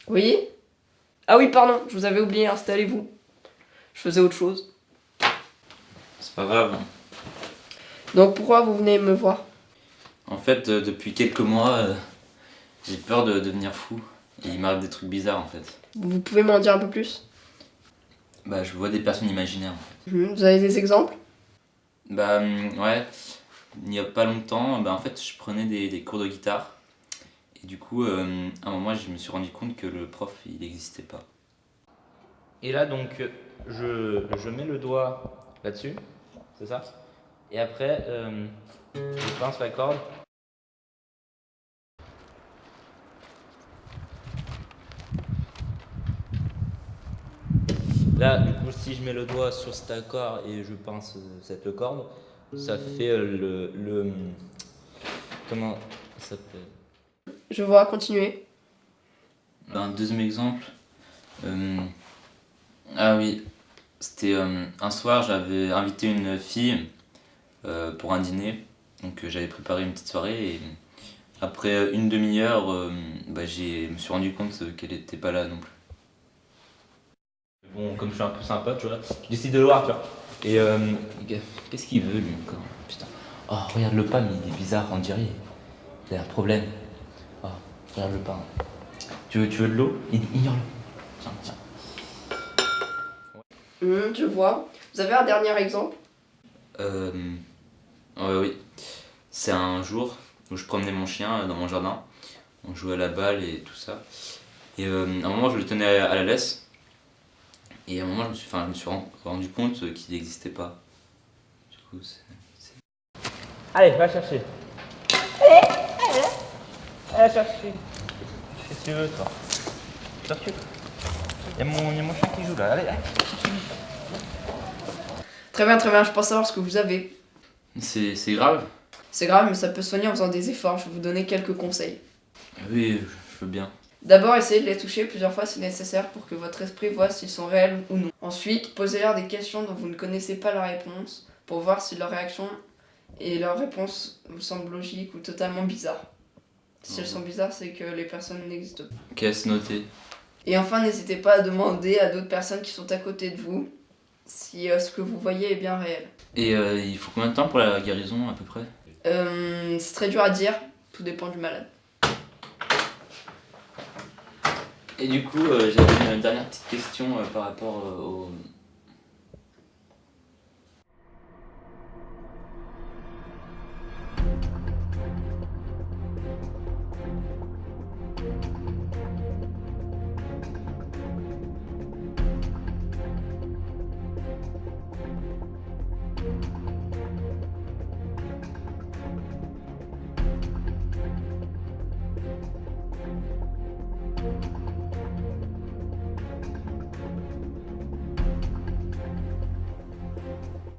Oui? Ah oui, pardon, je vous avais oublié, installez-vous. Je faisais autre chose. C'est pas grave. Donc pourquoi vous venez me voir? En fait, depuis quelques mois, j'ai peur de devenir fou. Et il m'arrive des trucs bizarres en fait. Vous pouvez m'en dire un peu plus? Bah, je vois des personnes imaginaires en fait. Vous avez des exemples? Bah, ouais, il n'y a pas longtemps, bah, en fait, je prenais des cours de guitare. Et du coup, à un moment, je me suis rendu compte que le prof, il n'existait pas. Et là, donc, je mets le doigt là-dessus, c'est ça. Et après, je pince la corde. Là, du coup, si je mets le doigt sur cet accord et je pince cette corde, ça fait comment ça s'appelle? Je vois, continuez. Un deuxième exemple. Ah oui, c'était un soir, j'avais invité une fille pour un dîner. Donc j'avais préparé une petite soirée et après une demi-heure, bah, je me suis rendu compte qu'elle n'était pas là non plus. Bon, comme je suis un peu sympa, tu vois, je décide de le voir, tu vois. Et qu'est-ce qu'il veut lui encore? Putain. Oh, regarde le pain, il est bizarre, on dirait. Il a un problème. Oh, regarde le pain. Tu veux de l'eau? Ignore-le. Tiens, tiens. Je vois. Vous avez un dernier exemple? Oui. C'est un jour où je promenais mon chien dans mon jardin. On jouait à la balle et tout ça. Et à un moment, je le tenais à la laisse. Et à un moment, je me suis rendu compte qu'il n'existait pas. Du coup, Allez, va chercher. Allez, chercher. Qu'est-ce que tu veux, toi? Cherche. Il y a mon chien qui joue là. Allez, allez. Très bien, je pense savoir ce que vous avez. c'est grave. C'est grave, mais ça peut se soigner en faisant des efforts. Je vais vous donner quelques conseils. Oui, je veux bien. D'abord, essayez de les toucher plusieurs fois si nécessaire pour que votre esprit voit s'ils sont réels ou non. Ensuite, posez-leur des questions dont vous ne connaissez pas la réponse pour voir si leur réaction et leur réponse vous semblent logiques ou totalement bizarres. Si elles sont bizarres, c'est que les personnes n'existent pas. Ok, c'est noté. Et enfin, n'hésitez pas à demander à d'autres personnes qui sont à côté de vous si ce que vous voyez est bien réel. Et il faut combien de temps pour la guérison à peu près? C'est très dur à dire, tout dépend du malade. Et du coup, j'avais une dernière petite question par rapport au...